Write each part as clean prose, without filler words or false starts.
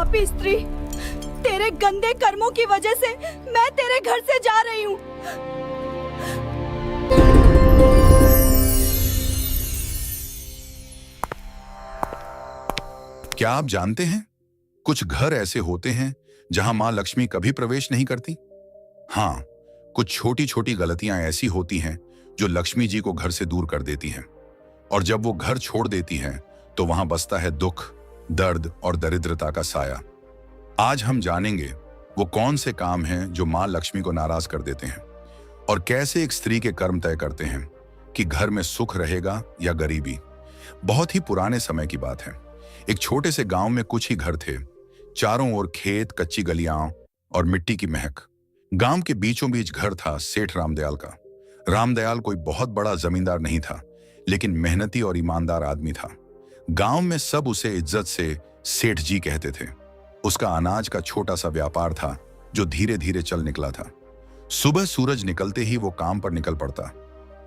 पापी स्त्री, तेरे गंदे कर्मों की वजह से मैं तेरे घर से जा रही हूँ। क्या आप जानते हैं, कुछ घर ऐसे होते हैं जहां मां लक्ष्मी कभी प्रवेश नहीं करती। हाँ, कुछ छोटी छोटी गलतियां ऐसी होती हैं जो लक्ष्मी जी को घर से दूर कर देती हैं, और जब वो घर छोड़ देती हैं तो वहां बसता है दुख, दर्द और दरिद्रता का साया। आज हम जानेंगे वो कौन से काम हैं जो मां लक्ष्मी को नाराज कर देते हैं, और कैसे एक स्त्री के कर्म तय करते हैं कि घर में सुख रहेगा या गरीबी। बहुत ही पुराने समय की बात है। एक छोटे से गांव में कुछ ही घर थे। चारों ओर खेत, कच्ची गलियां और मिट्टी की महक। गांव के बीचों बीच घर था सेठ रामदयाल का। रामदयाल कोई बहुत बड़ा जमींदार नहीं था, लेकिन मेहनती और ईमानदार आदमी था। गांव में सब उसे इज्जत से सेठ जी कहते थे। उसका अनाज का छोटा सा व्यापार था जो धीरे धीरे चल निकला था। सुबह सूरज निकलते ही वो काम पर निकल पड़ता,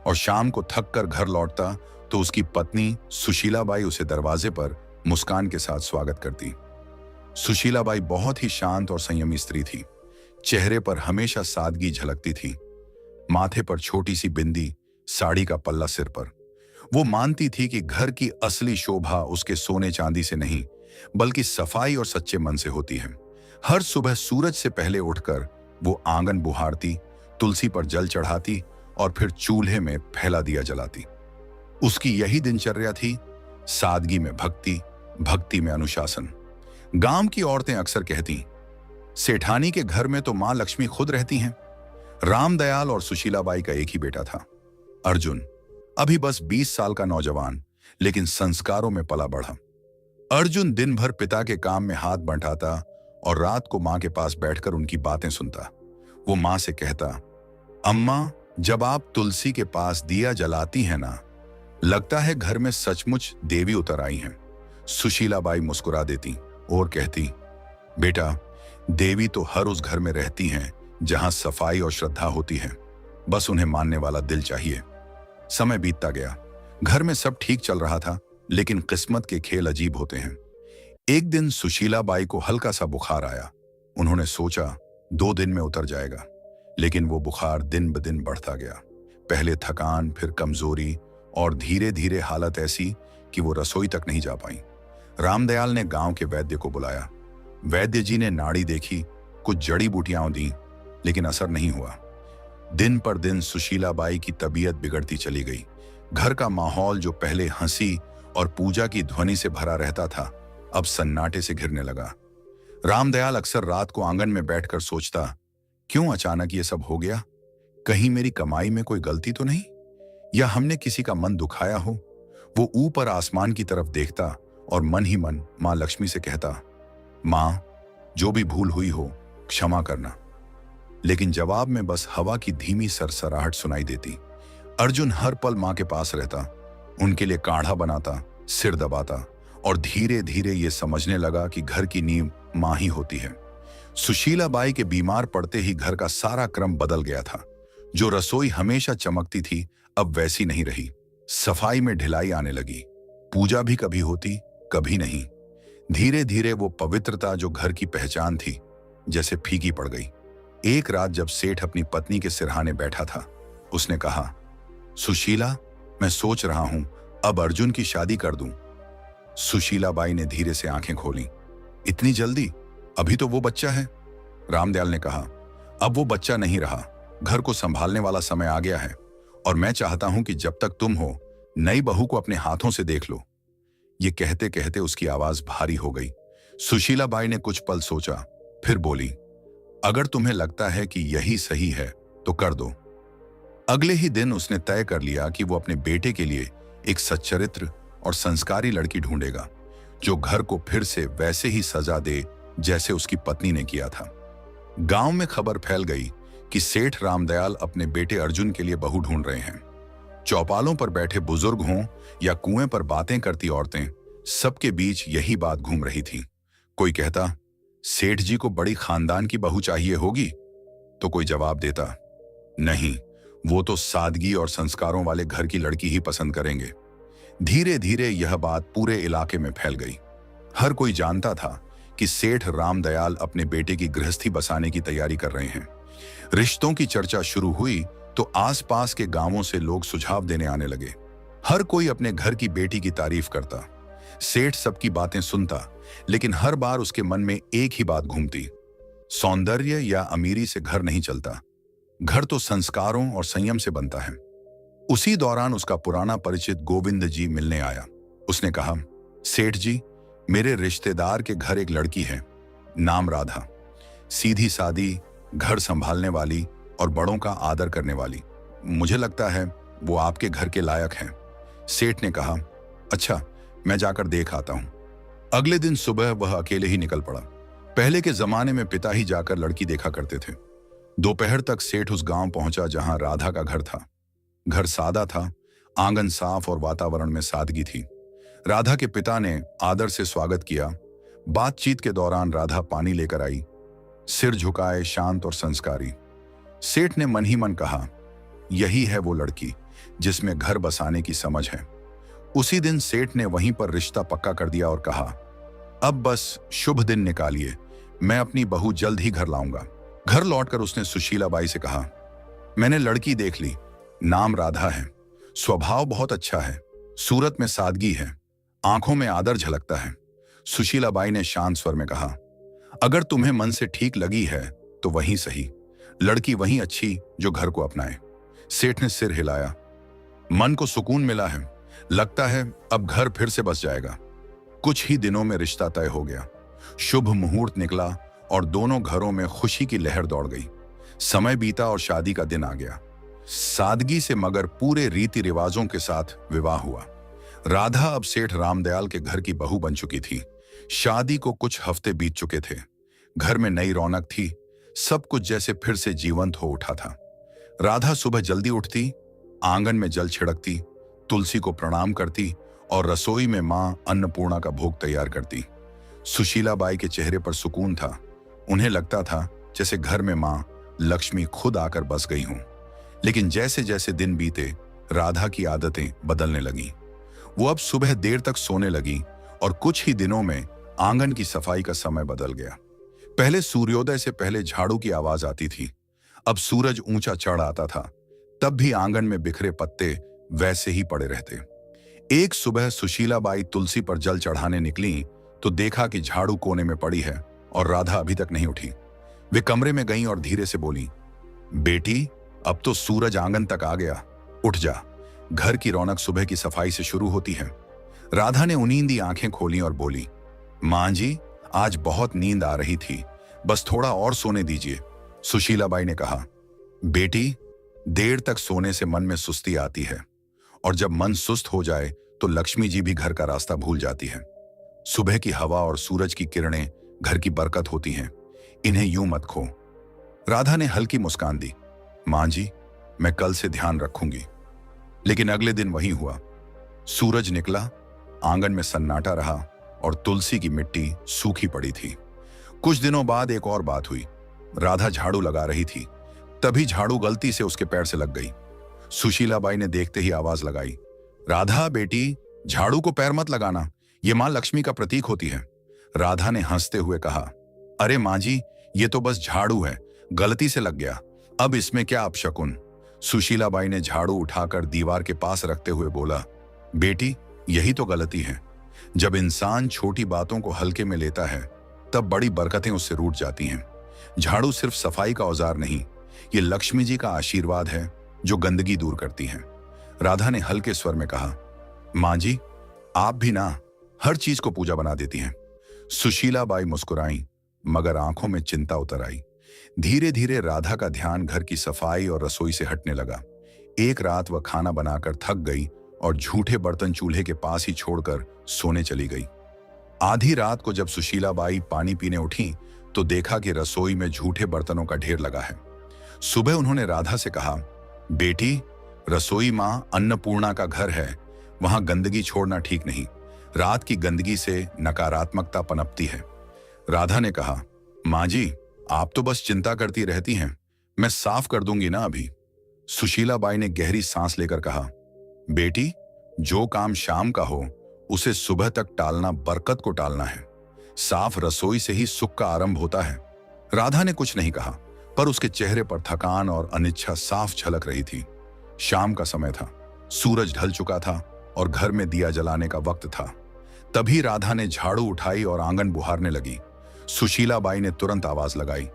और शाम को थक कर घर लौटता तो उसकी पत्नी सुशीलाबाई उसे दरवाजे पर मुस्कान के साथ स्वागत करती। सुशीलाबाई बहुत ही शांत और संयमी स्त्री थी। चेहरे पर हमेशा सादगी झलकती थी। माथे पर छोटी सी बिंदी, साड़ी का पल्ला सिर पर। वो मानती थी कि घर की असली शोभा उसके सोने चांदी से नहीं, बल्कि सफाई और सच्चे मन से होती है। हर सुबह सूरज से पहले उठकर वो आंगन बुहारती, तुलसी पर जल चढ़ाती और फिर चूल्हे में फैला दिया जलाती। उसकी यही दिनचर्या थी, सादगी में भक्ति, भक्ति में अनुशासन। गांव की औरतें अक्सर कहती, सेठानी के घर में तो मां लक्ष्मी खुद रहती हैं। रामदयाल और सुशीलाबाई का एक ही बेटा था, अर्जुन। अभी बस 20 साल का नौजवान, लेकिन संस्कारों में पला बढ़ा। अर्जुन दिन भर पिता के काम में हाथ बंटाता और रात को मां के पास बैठकर उनकी बातें सुनता। वो मां से कहता, अम्मा, जब आप तुलसी के पास दिया जलाती हैं ना, लगता है घर में सचमुच देवी उतर आई हैं। सुशीलाबाई मुस्कुरा देती और कहती, बेटा, देवी तो हर उस घर में रहती हैं जहां सफाई और श्रद्धा होती है। बस उन्हें मानने वाला दिल चाहिए। समय बीतता गया। घर में सब ठीक चल रहा था, लेकिन किस्मत के खेल अजीब होते हैं। एक दिन सुशीलाबाई को हल्का सा बुखार आया। उन्होंने सोचा 2 दिन में उतर जाएगा, लेकिन वो बुखार दिन ब दिन बढ़ता गया। पहले थकान, फिर कमजोरी, और धीरे धीरे हालत ऐसी कि वो रसोई तक नहीं जा पाई। रामदयाल ने गांव के वैद्य को बुलाया। वैद्य जी ने नाड़ी देखी, कुछ जड़ी बूटियां दी, लेकिन असर नहीं हुआ। दिन पर दिन सुशीलाबाई की तबीयत बिगड़ती चली गई। घर का माहौल जो पहले हंसी और पूजा की ध्वनि से भरा रहता था, अब सन्नाटे से घिरने लगा। रामदयाल अक्सर रात को आंगन में बैठकर सोचता, क्यों अचानक ये सब हो गया? कहीं मेरी कमाई में कोई गलती तो नहीं, या हमने किसी का मन दुखाया हो? वो ऊपर आसमान की तरफ देखता और मन ही मन मां लक्ष्मी से कहता, मां, जो भी भूल हुई हो क्षमा करना। लेकिन जवाब में बस हवा की धीमी सरसराहट सुनाई देती। अर्जुन हर पल मां के पास रहता, उनके लिए काढ़ा बनाता, सिर दबाता, और धीरे धीरे ये समझने लगा कि घर की नींव मां ही होती है। सुशीलाबाई के बीमार पड़ते ही घर का सारा क्रम बदल गया था। जो रसोई हमेशा चमकती थी, अब वैसी नहीं रही। सफाई में ढिलाई आने लगी। पूजा भी कभी होती, कभी नहीं। धीरे धीरे वो पवित्रता जो घर की पहचान थी, जैसे फीकी पड़ गई। एक रात जब सेठ अपनी पत्नी के सिरहाने बैठा था, उसने कहा, सुशीला, मैं सोच रहा हूं अब अर्जुन की शादी कर दूं। सुशीलाबाई ने धीरे से आंखें खोली। इतनी जल्दी? अभी तो वो बच्चा है। रामदयाल ने कहा, अब वो बच्चा नहीं रहा, घर को संभालने वाला समय आ गया है, और मैं चाहता हूं कि जब तक तुम हो, नई बहू को अपने हाथों से देख लो। ये कहते कहते उसकी आवाज भारी हो गई। सुशीलाबाई ने कुछ पल सोचा, फिर बोली, अगर तुम्हें लगता है कि यही सही है तो कर दो। अगले ही दिन उसने तय कर लिया कि वो अपने बेटे के लिए एक सच्चरित्र और संस्कारी लड़की ढूंढेगा, जो घर को फिर से वैसे ही सजा दे जैसे उसकी पत्नी ने किया था। गांव में खबर फैल गई कि सेठ रामदयाल अपने बेटे अर्जुन के लिए बहू ढूंढ रहे हैं। चौपालों पर बैठे बुजुर्ग हों या कुएं पर बातें करती औरतें, सबके बीच यही बात घूम रही थी। कोई कहता, सेठ जी को बड़ी खानदान की बहू चाहिए होगी, तो कोई जवाब देता, नहीं, वो तो सादगी और संस्कारों वाले घर की लड़की ही पसंद करेंगे। धीरे धीरे यह बात पूरे इलाके में फैल गई। हर कोई जानता था कि सेठ रामदयाल अपने बेटे की गृहस्थी बसाने की तैयारी कर रहे हैं। रिश्तों की चर्चा शुरू हुई तो आसपास के गांवों से लोग सुझाव देने आने लगे। हर कोई अपने घर की बेटी की तारीफ करता। सेठ सबकी बातें सुनता, लेकिन हर बार उसके मन में एक ही बात घूमती, सौंदर्य या अमीरी से घर नहीं चलता, घर तो संस्कारों और संयम से बनता है। उसी दौरान उसका पुराना परिचित गोविंद जी मिलने आया। उसने कहा, सेठ जी, मेरे रिश्तेदार के घर एक लड़की है, नाम राधा, सीधी सादी, घर संभालने वाली और बड़ों का आदर करने वाली। मुझे लगता है वो आपके घर के लायक हैं। सेठ ने कहा, अच्छा, मैं जाकर देख आता हूं। अगले दिन सुबह वह अकेले ही निकल पड़ा। पहले के जमाने में पिता ही जाकर लड़की देखा करते थे। दोपहर तक सेठ उस गांव पहुंचा जहां राधा का घर था। घर सादा था, आंगन साफ और वातावरण में सादगी थी। राधा के पिता ने आदर से स्वागत किया। बातचीत के दौरान राधा पानी लेकर आई, सिर झुकाए, शांत और संस्कारी। सेठ ने मन ही मन कहा, यही है वो लड़की जिसमें घर बसाने की समझ है। उसी दिन सेठ ने वहीं पर रिश्ता पक्का कर दिया और कहा, अब बस शुभ दिन निकालिए, मैं अपनी बहू जल्द ही घर लाऊंगा। घर लौटकर उसने सुशीला बाई से कहा, मैंने लड़की देख ली, नाम राधा है, स्वभाव बहुत अच्छा है, सूरत में सादगी है, आंखों में आदर झलकता है। सुशीला बाई ने शांत स्वर में कहा, अगर तुम्हें मन से ठीक लगी है तो वहीं सही, लड़की वहीं अच्छी जो घर को अपनाए। सेठ ने सिर हिलाया, मन को सुकून मिला है, लगता है अब घर फिर से बस जाएगा। कुछ ही दिनों में रिश्ता तय हो गया। शुभ मुहूर्त निकला और दोनों घरों में खुशी की लहर दौड़ गई। समय बीता और शादी का दिन आ गया। सादगी से मगर पूरे रीति रिवाजों के साथ विवाह हुआ। राधा अब सेठ रामदयाल के घर की बहू बन चुकी थी। शादी को कुछ हफ्ते बीत चुके थे। घर में नई रौनक थी, सब कुछ जैसे फिर से जीवंत हो उठा था। राधा सुबह जल्दी उठती, आंगन में जल छिड़कती, तुलसी को प्रणाम करती और रसोई में मां अन्नपूर्णा का भोग तैयार करती। सुशीला बाई के चेहरे पर सुकून था। उन्हें लगता था जैसे घर में मां लक्ष्मी खुद आकर बस गई हूं। लेकिन जैसे जैसे दिन बीते, राधा की आदतें बदलने लगीं। वो अब सुबह देर तक सोने लगी और कुछ ही दिनों में आंगन की सफाई का समय बदल गया। पहले सूर्योदय से पहले झाड़ू की आवाज आती थी, अब सूरज ऊंचा चढ़ आता था, तब भी आंगन में बिखरे पत्ते वैसे ही पड़े रहते। एक सुबह सुशीला बाई तुलसी पर जल चढ़ाने निकली तो देखा कि झाड़ू कोने में पड़ी है और राधा अभी तक नहीं उठी। वे कमरे में गईं और धीरे से बोली, बेटी, अब तो सूरज आंगन तक आ गया, उठ जा, घर की रौनक सुबह की सफाई से शुरू होती है। राधा ने उनींदी आंखें खोली और बोली, मां जी, आज बहुत नींद आ रही थी, बस थोड़ा और सोने दीजिए। सुशीला बाई ने कहा, बेटी, देर तक सोने से मन में सुस्ती आती है और जब मन सुस्त हो जाए तो लक्ष्मी जी भी घर का रास्ता भूल जाती है। सुबह की हवा और सूरज की किरणें घर की बरकत होती हैं, इन्हें यूं मत खो। राधा ने हल्की मुस्कान दी, मां जी, मैं कल से ध्यान रखूंगी। लेकिन अगले दिन वही हुआ। सूरज निकला, आंगन में सन्नाटा रहा और तुलसी की मिट्टी सूखी पड़ी थी। कुछ दिनों बाद एक और बात हुई। राधा झाड़ू लगा रही थी, तभी झाड़ू गलती से उसके पैर से लग गई। सुशीला बाई ने देखते ही आवाज लगाई, राधा बेटी, झाड़ू को पैर मत लगाना, ये मां लक्ष्मी का प्रतीक होती है। राधा ने हंसते हुए कहा, अरे मां जी, ये तो बस झाड़ू है, गलती से लग गया, अब इसमें क्या अपशकुन। सुशीला बाई ने झाड़ू उठाकर दीवार के पास रखते हुए बोला, बेटी, यही तो गलती है। जब इंसान छोटी बातों को हल्के में लेता है तब बड़ी बरकतें उससे रूठ जाती हैं। झाड़ू सिर्फ सफाई का औजार नहीं, ये लक्ष्मी जी का आशीर्वाद है जो गंदगी दूर करती है। राधा ने हल्के स्वर में कहा, मां जी, आप भी ना हर चीज को पूजा बना देती हैं। सुशीला बाई मुस्कुराई, मगर आंखों में चिंता उतर आई। धीरे धीरे राधा का ध्यान घर की सफाई और रसोई से हटने लगा। एक रात वह खाना बनाकर थक गई और झूठे बर्तन चूल्हे के पास ही छोड़कर सोने चली गई। आधी रात को जब सुशीला बाई पानी पीने उठी तो देखा कि रसोई में झूठे बर्तनों का ढेर लगा है। सुबह उन्होंने राधा से कहा, बेटी, रसोई मां अन्नपूर्णा का घर है, वहां गंदगी छोड़ना ठीक नहीं, रात की गंदगी से नकारात्मकता पनपती है। राधा ने कहा, मां जी, आप तो बस चिंता करती रहती हैं, मैं साफ कर दूंगी ना अभी। सुशीला बाई ने गहरी सांस लेकर कहा, बेटी, जो काम शाम का हो उसे सुबह तक टालना बरकत को टालना है। साफ रसोई से ही सुख का आरंभ होता है। राधा ने कुछ नहीं कहा, पर उसके चेहरे पर थकान और अनिच्छा साफ झलक रही थी। शाम का समय था, सूरज ढल चुका था और घर में दिया जलाने का वक्त था। तभी राधा ने झाड़ू उठाई और आंगन बुहारने लगी। सुशीला बाई ने तुरंत आवाज लगाई,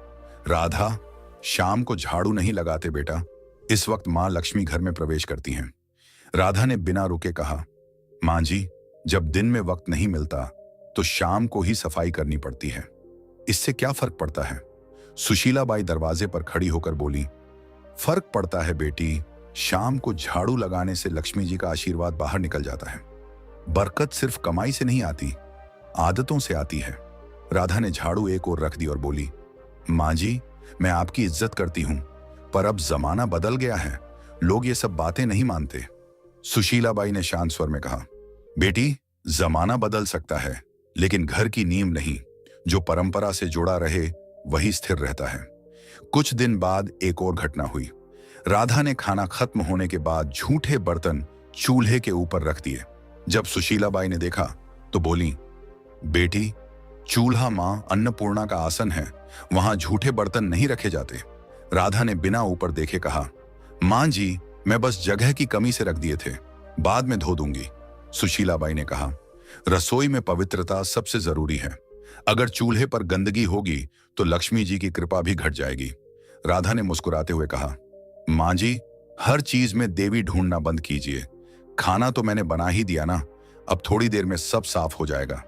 राधा, शाम को झाड़ू नहीं लगाते बेटा, इस वक्त मां लक्ष्मी घर में प्रवेश करती हैं। राधा ने बिना रुके कहा, मां जी, जब दिन में वक्त नहीं मिलता तो शाम को ही सफाई करनी पड़ती है, इससे क्या फर्क पड़ता है? सुशीला बाई दरवाजे पर खड़ी होकर बोली, फर्क पड़ता है बेटी, शाम को झाड़ू लगाने से लक्ष्मी जी का आशीर्वाद बाहर निकल जाता है। बरकत सिर्फ कमाई से नहीं आती, आदतों से आती है। राधा ने झाड़ू एक ओर रख दी और बोली, मां जी, मैं आपकी इज्जत करती हूं, पर अब जमाना बदल गया है, लोग ये सब बातें नहीं मानते। सुशीला बाई ने शांत स्वर में कहा, बेटी, जमाना बदल सकता है, लेकिन घर की नींव नहीं। जो परंपरा से जुड़ा रहे वही स्थिर रहता है। कुछ दिन बाद एक और घटना हुई। राधा ने खाना खत्म होने के बाद झूठे बर्तन चूल्हे के ऊपर रख दिए। जब सुशीला बाई ने देखा तो बोली, बेटी, चूल्हा मां अन्नपूर्णा का आसन है, वहां झूठे बर्तन नहीं रखे जाते। राधा ने बिना ऊपर देखे कहा, मां जी, मैं बस जगह की कमी से रख दिए थे, बाद में धो दूंगी। सुशीला बाई ने कहा, रसोई में पवित्रता सबसे जरूरी है। अगर चूल्हे पर गंदगी होगी तो लक्ष्मी जी की कृपा भी घट जाएगी। राधा ने मुस्कुराते हुए कहा, मां जी, हर चीज में देवी ढूंढना बंद कीजिए। खाना तो मैंने बना ही दिया ना, अब थोड़ी देर में सब साफ हो जाएगा।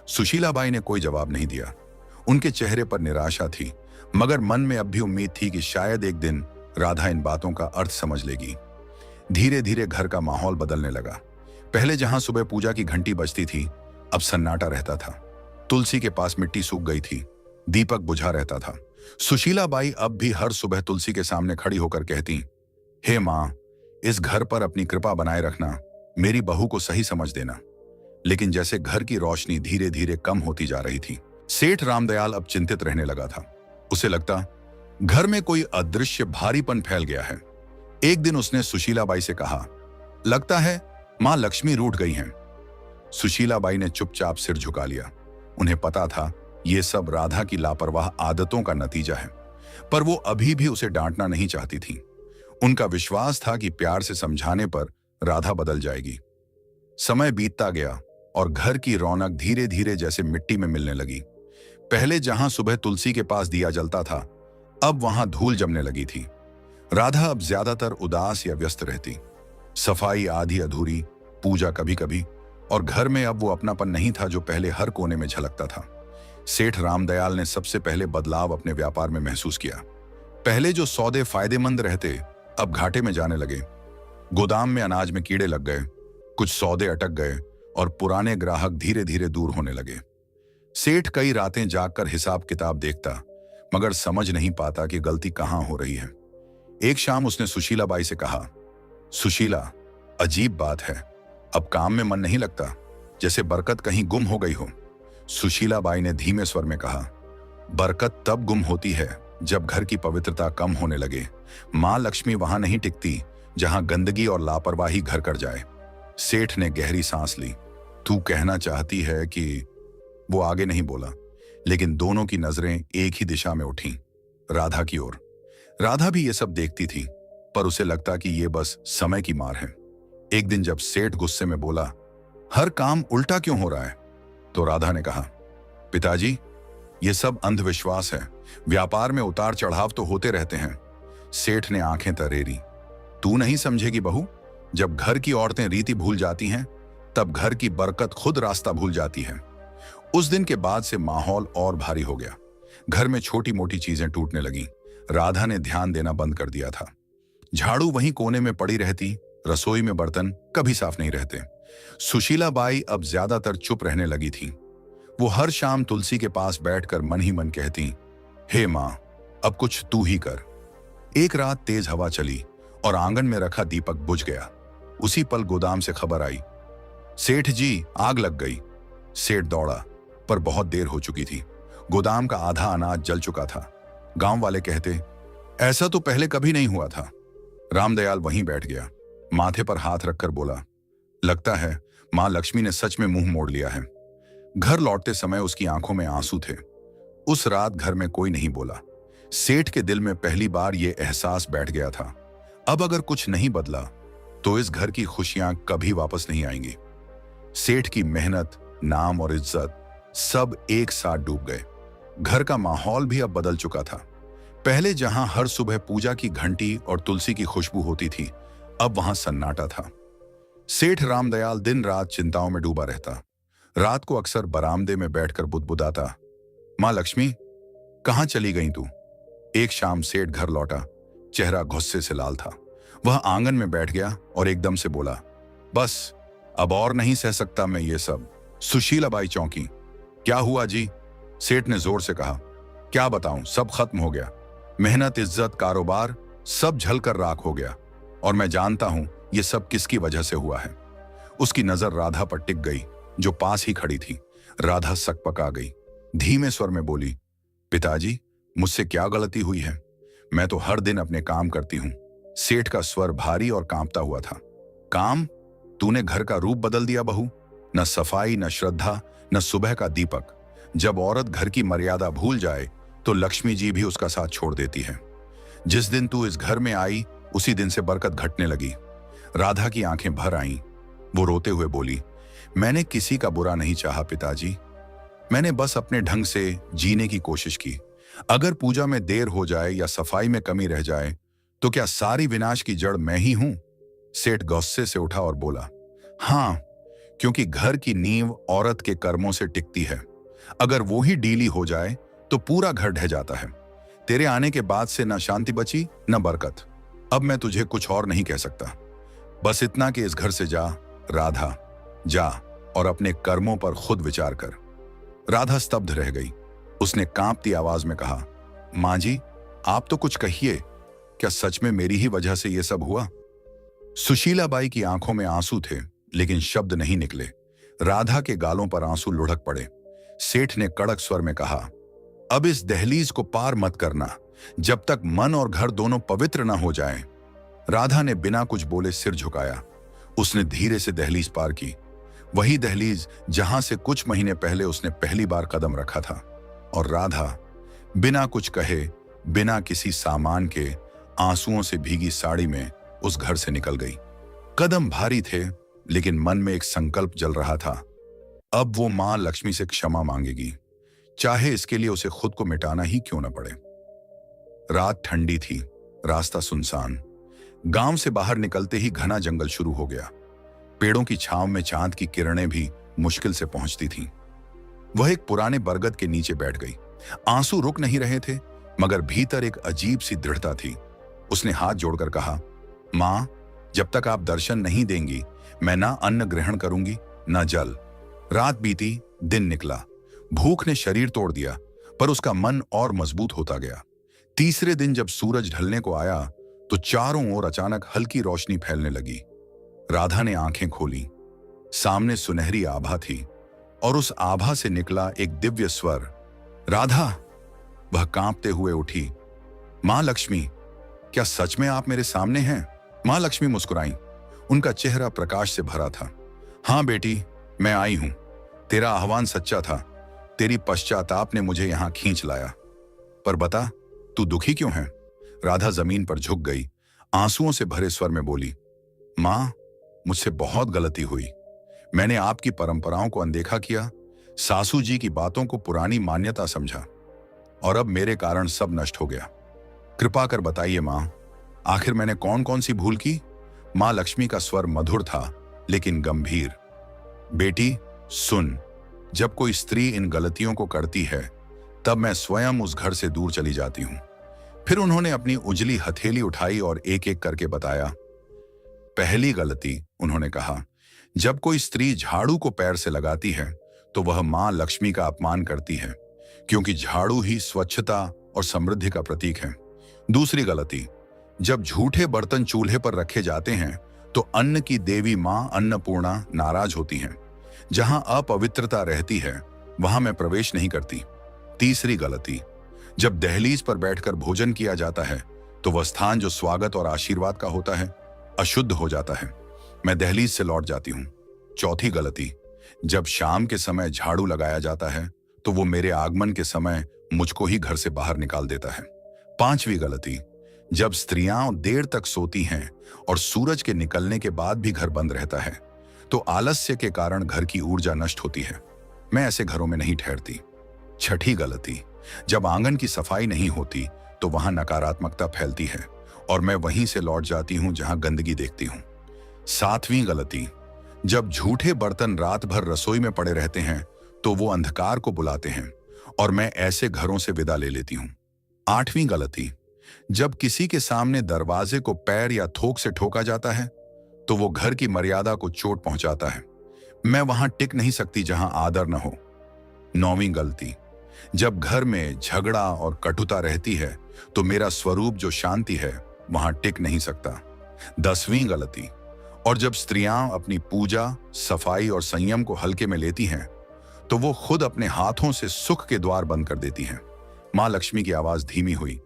सुशीला बाई ने कोई जवाब नहीं दिया। उनके चेहरे पर निराशा थी, मगर मन में अब भी उम्मीद थी कि शायद एक दिन राधा इन बातों का अर्थ समझ लेगी। धीरे धीरे घर का माहौल बदलने लगा। पहले जहां सुबह पूजा की घंटी बजती थी, अब सन्नाटा रहता था। तुलसी के पास मिट्टी सूख गई थी, दीपक बुझा रहता था। सुशीला बाई अब भी हर सुबह तुलसी के सामने खड़ी होकर कहती, हे मां, इस घर पर अपनी कृपा बनाए रखना, मेरी बहू को सही समझ देना। लेकिन जैसे घर की रोशनी धीरे धीरे कम होती जा रही थी, सेठ रामदयाल अब चिंतित रहने लगा था। उसे लगता घर में कोई अदृश्य भारीपन फैल गया है। एक दिन उसने सुशीला बाई से कहा, लगता है मां लक्ष्मी रूठ गई हैं। सुशीला बाई ने चुपचाप सिर झुका लिया। उन्हें पता था यह सब राधा की लापरवाह आदतों का नतीजा है, पर वो अभी भी उसे डांटना नहीं चाहती थी। उनका विश्वास था कि प्यार से समझाने पर राधा बदल जाएगी। समय बीतता गया और घर की रौनक धीरे धीरे जैसे मिट्टी में मिलने लगी। पहले जहां सुबह तुलसी के पास दिया जलता था, अब वहां धूल जमने लगी थी। राधा अब ज्यादातर उदास या व्यस्त रहती। सफाई आधी अधूरी, पूजा कभी कभी, और घर में अब वो अपनापन नहीं था जो पहले हर कोने में झलकता था। सेठ रामदयाल ने सबसे पहले बदलाव अपने व्यापार में महसूस किया। पहले जो सौदे फायदेमंद रहते, अब घाटे में जाने लगे। गोदाम में अनाज में कीड़े लग गए, कुछ सौदे अटक गए और पुराने ग्राहक धीरे धीरे दूर होने लगे। सेठ कई रातें जागकर हिसाब किताब देखता, मगर समझ नहीं पाता कि गलती कहां हो रही है। एक शाम उसने सुशीला बाई से कहा, सुशीला, अजीब बात है, अब काम में मन नहीं लगता, जैसे बरकत कहीं गुम हो गई हो। सुशीला बाई ने धीमे स्वर में कहा, बरकत तब गुम होती है जब घर की पवित्रता कम होने लगे। मां लक्ष्मी वहां नहीं टिकती जहां गंदगी और लापरवाही घर कर जाए। सेठ ने गहरी सांस ली। तू कहना चाहती है कि... वो आगे नहीं बोला, लेकिन दोनों की नजरें एक ही दिशा में उठीं, राधा की ओर। राधा भी ये सब देखती थी, पर उसे लगता कि ये बस समय की मार है। एक दिन जब सेठ गुस्से में बोला, हर काम उल्टा क्यों हो रहा है, तो राधा ने कहा, पिताजी, ये सब अंधविश्वास है, व्यापार में उतार चढ़ाव तो होते रहते हैं। सेठ ने आंखें तरेरी। तू नहीं समझेगी बहू, जब घर की औरतें रीति भूल जाती हैं, तब घर की बरकत खुद रास्ता भूल जाती है। उस दिन के बाद से माहौल और भारी हो गया। घर में छोटी मोटी चीजें टूटने लगीं। राधा ने ध्यान देना बंद कर दिया था। झाड़ू वहीं कोने में पड़ी रहती, रसोई में बर्तन कभी साफ नहीं रहते। सुशीला बाई अब ज्यादातर चुप रहने लगी थी। वो हर शाम तुलसी के पास बैठकर मन ही मन कहती, हे मां, अब कुछ तू ही कर। एक रात तेज हवा चली और आंगन में रखा दीपक बुझ गया। उसी पल गोदाम से खबर आई, सेठ जी, आग लग गई। सेठ दौड़ा, पर बहुत देर हो चुकी थी। गोदाम का आधा अनाज जल चुका था। गांव वाले कहते, ऐसा तो पहले कभी नहीं हुआ था। रामदयाल वहीं बैठ गया, माथे पर हाथ रखकर बोला, लगता है मां लक्ष्मी ने सच में मुंह मोड़ लिया है। घर लौटते समय उसकी आंखों में आंसू थे। उस रात घर में कोई नहीं बोला। सेठ के दिल में पहली बार यह एहसास बैठ गया था, अब अगर कुछ नहीं बदला तो इस घर की खुशियां कभी वापस नहीं आएंगी। सेठ की मेहनत, नाम और इज्जत सब एक साथ डूब गए। घर का माहौल भी अब बदल चुका था। पहले जहां हर सुबह पूजा की घंटी और तुलसी की खुशबू होती थी, अब वहां सन्नाटा था। सेठ रामदयाल दिन रात चिंताओं में डूबा रहता। रात को अक्सर बरामदे में बैठकर बुदबुदाता, मां लक्ष्मी, कहां चली गई तू? एक शाम सेठ घर लौटा, चेहरा गुस्से से लाल था। वह आंगन में बैठ गया और एकदम से बोला, बस अब और नहीं सह सकता मैं ये सब। सुशीलाबाई चौंकी। क्या हुआ जी? सेठ ने जोर से कहा। क्या बताऊं, सब खत्म हो गया। मेहनत, इज्जत, कारोबार सब झलकर राख हो गया। और मैं जानता हूं ये सब किसकी वजह से हुआ है। उसकी नजर राधा पर टिक गई, जो पास ही खड़ी थी। राधा सकपका गई, धीमे स्वर में बोली, पिताजी, मुझसे क्या गलती हुई है? मैं तो हर दिन अपने काम करती हूं। सेठ का स्वर भारी और कांपता हुआ था। काम? तूने घर का रूप बदल दिया बहू। न सफाई, न श्रद्धा, न सुबह का दीपक। जब औरत घर की मर्यादा भूल जाए तो लक्ष्मी जी भी उसका साथ छोड़ देती है। जिस दिन तू इस घर में आई, उसी दिन से बरकत घटने लगी। राधा की आंखें भर आईं। वो रोते हुए बोली, मैंने किसी का बुरा नहीं चाहा पिताजी। मैंने बस अपने ढंग से जीने की कोशिश की। अगर पूजा में देर हो जाए या सफाई में कमी रह जाए तो क्या सारी विनाश की जड़ मैं ही हूं? सेठ गुस्से से उठा और बोला, हां, क्योंकि घर की नींव औरत के कर्मों से टिकती है। अगर वो ही ढीली हो जाए तो पूरा घर ढह जाता है। तेरे आने के बाद से न शांति बची न बरकत। अब मैं तुझे कुछ और नहीं कह सकता, बस इतना कि इस घर से जा। राधा, जा और अपने कर्मों पर खुद विचार कर। राधा स्तब्ध रह गई। उसने कांपती आवाज में कहा, मां जी, आप तो कुछ कहिए। क्या सच में मेरी ही वजह से यह सब हुआ? सुशीलाबाई की आंखों में आंसू थे, लेकिन शब्द नहीं निकले। राधा के गालों पर आंसू लुढ़क पड़े। सेठ ने कड़क स्वर में कहा, अब इस दहलीज को पार मत करना जब तक मन और घर दोनों पवित्र न हो जाएं। राधा ने बिना कुछ बोले सिर झुकाया। उसने धीरे से दहलीज पार की, वही दहलीज जहां से कुछ महीने पहले उसने पहली बार कदम रखा था। और राधा बिना कुछ कहे, बिना किसी सामान के, आंसुओं से भीगी साड़ी में उस घर से निकल गई। कदम भारी थे, लेकिन मन में एक संकल्प जल रहा था। अब वो मां लक्ष्मी से क्षमा मांगेगी, चाहे इसके लिए उसे खुद को मिटाना ही क्यों न पड़े। रात ठंडी थी, रास्ता सुनसान। गांव से बाहर निकलते ही घना जंगल शुरू हो गया। पेड़ों की छांव में चांद की किरणें भी मुश्किल से पहुंचती थीं। वह एक पुराने बरगद के नीचे बैठ गई। आंसू रुक नहीं रहे थे, मगर भीतर एक अजीब सी दृढ़ता थी। उसने हाथ जोड़कर कहा, मां, जब तक आप दर्शन नहीं देंगी, मैं ना अन्न ग्रहण करूंगी ना जल। रात बीती, दिन निकला। भूख ने शरीर तोड़ दिया, पर उसका मन और मजबूत होता गया। तीसरे दिन जब सूरज ढलने को आया तो चारों ओर अचानक हल्की रोशनी फैलने लगी। राधा ने आंखें खोली। सामने सुनहरी आभा थी और उस आभा से निकला एक दिव्य स्वर, राधा। वह कांपते हुए उठी। मां लक्ष्मी, क्या सच में आप मेरे सामने हैं? मां लक्ष्मी मुस्कुराई। उनका चेहरा प्रकाश से भरा था। हां बेटी, मैं आई हूं। तेरा आह्वान सच्चा था। तेरी पश्चाताप ने मुझे यहां खींच लाया। पर बता, तू दुखी क्यों है? राधा जमीन पर झुक गई, आंसुओं से भरे स्वर में बोली, मां, मुझसे बहुत गलती हुई। मैंने आपकी परंपराओं को अनदेखा किया, सासू जी की बातों को पुरानी मान्यता समझा, और अब मेरे कारण सब नष्ट हो गया। कृपा कर बताइए मां, आखिर मैंने कौन कौन सी भूल की? मां लक्ष्मी का स्वर मधुर था लेकिन गंभीर। बेटी सुन, जब कोई स्त्री इन गलतियों को करती है, तब मैं स्वयं उस घर से दूर चली जाती हूं। फिर उन्होंने अपनी उजली हथेली उठाई और एक एक करके बताया। पहली गलती, उन्होंने कहा, जब कोई स्त्री झाड़ू को पैर से लगाती है तो वह मां लक्ष्मी का अपमान करती है, क्योंकि झाड़ू ही स्वच्छता और समृद्धि का प्रतीक है। दूसरी गलती, जब झूठे बर्तन चूल्हे पर रखे जाते हैं तो अन्न की देवी मां अन्नपूर्णा नाराज होती हैं। जहां अपवित्रता रहती है वहां मैं प्रवेश नहीं करती। तीसरी गलती, जब दहलीज पर बैठकर भोजन किया जाता है तो वह स्थान जो स्वागत और आशीर्वाद का होता है अशुद्ध हो जाता है। मैं दहलीज से लौट जाती हूँ। चौथी गलती, जब शाम के समय झाड़ू लगाया जाता है तो वो मेरे आगमन के समय मुझको ही घर से बाहर निकाल देता है। 5वीं गलती, जब स्त्रियां देर तक सोती हैं और सूरज के निकलने के बाद भी घर बंद रहता है तो आलस्य के कारण घर की ऊर्जा नष्ट होती है। मैं ऐसे घरों में नहीं ठहरती। 6ठी गलती, जब आंगन की सफाई नहीं होती तो वहां नकारात्मकता फैलती है और मैं वहीं से लौट जाती हूं जहां गंदगी देखती हूं। 7वीं गलती, जब झूठे बर्तन रात भर रसोई में पड़े रहते हैं तो वो अंधकार को बुलाते हैं और मैं ऐसे घरों से विदा ले लेती हूं। 8वीं गलती, जब किसी के सामने दरवाजे को पैर या थोक से ठोका जाता है तो वो घर की मर्यादा को चोट पहुंचाता है। मैं वहां टिक नहीं सकती जहां आदर न हो। 9वीं गलती, जब घर में झगड़ा और कटुता रहती है तो मेरा स्वरूप जो शांति है वहां टिक नहीं सकता। 10वीं गलती, और जब स्त्रियां अपनी पूजा, सफाई और संयम को हल्के में लेती हैं तो वो खुद अपने हाथों से सुख के द्वार बंद कर देती हैं। मां लक्ष्मी की आवाज धीमी हुई,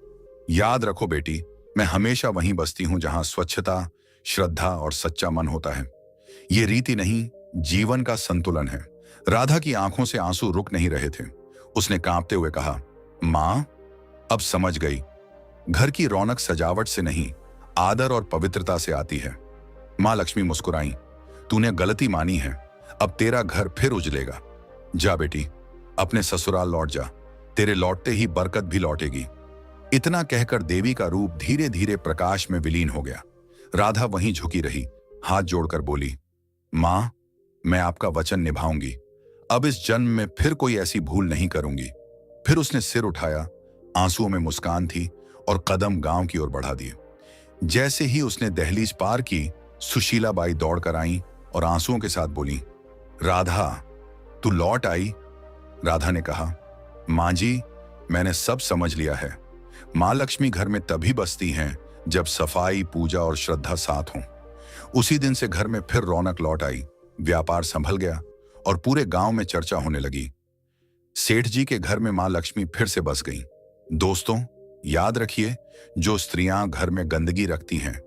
याद रखो बेटी, मैं हमेशा वहीं बसती हूं जहां स्वच्छता, श्रद्धा और सच्चा मन होता है। ये रीति नहीं, जीवन का संतुलन है। राधा की आंखों से आंसू रुक नहीं रहे थे। उसने कांपते हुए कहा, मां, अब समझ गई, घर की रौनक सजावट से नहीं, आदर और पवित्रता से आती है। मां लक्ष्मी मुस्कुराई, तूने गलती मानी है, अब तेरा घर फिर उजलेगा। जा बेटी, अपने ससुराल लौट जा, तेरे लौटते ही बरकत भी लौटेगी। इतना कहकर देवी का रूप धीरे धीरे प्रकाश में विलीन हो गया। राधा वहीं झुकी रही, हाथ जोड़कर बोली, मां, मैं आपका वचन निभाऊंगी, अब इस जन्म में फिर कोई ऐसी भूल नहीं करूंगी। फिर उसने सिर उठाया, आंसुओं में मुस्कान थी और कदम गांव की ओर बढ़ा दिए। जैसे ही उसने दहलीज पार की, सुशीला बाई दौड़कर आई और आंसुओं के साथ बोली, राधा, तू लौट आई। राधा ने कहा, मां जी, मैंने सब समझ लिया है। मां लक्ष्मी घर में तभी बसती हैं जब सफाई, पूजा और श्रद्धा साथ हों। उसी दिन से घर में फिर रौनक लौट आई, व्यापार संभल गया और पूरे गांव में चर्चा होने लगी। सेठ जी के घर में मां लक्ष्मी फिर से बस गईं। दोस्तों, याद रखिए, जो स्त्रियां घर में गंदगी रखती हैं,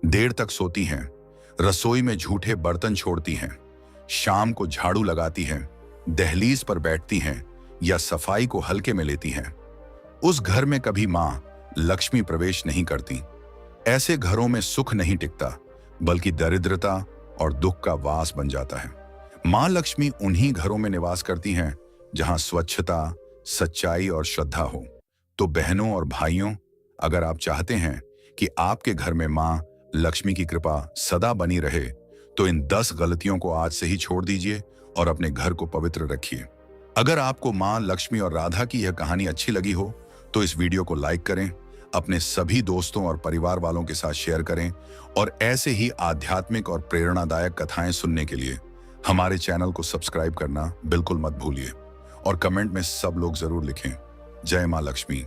देर तक सोती हैं, रसोई में झूठे बर्तन छोड़ती हैं, शाम को झाड़ू लगाती हैं, दहलीज पर बैठती हैं या सफाई को हल्के में लेती हैं, उस घर में कभी मां लक्ष्मी प्रवेश नहीं करती। ऐसे घरों में सुख नहीं टिकता, बल्कि दरिद्रता और दुख का वास बन जाता है। मां लक्ष्मी उन्हीं घरों में निवास करती हैं जहां स्वच्छता, सच्चाई और श्रद्धा हो। तो बहनों और भाइयों, अगर आप चाहते हैं कि आपके घर में मां लक्ष्मी की कृपा सदा बनी रहे तो इन 10 गलतियों को आज से ही छोड़ दीजिए और अपने घर को पवित्र रखिए। अगर आपको मां लक्ष्मी और राधा की यह कहानी अच्छी लगी हो तो इस वीडियो को लाइक करें, अपने सभी दोस्तों और परिवार वालों के साथ शेयर करें और ऐसे ही आध्यात्मिक और प्रेरणादायक कथाएं सुनने के लिए हमारे चैनल को सब्सक्राइब करना बिल्कुल मत भूलिए और कमेंट में सब लोग जरूर लिखें, जय मां लक्ष्मी।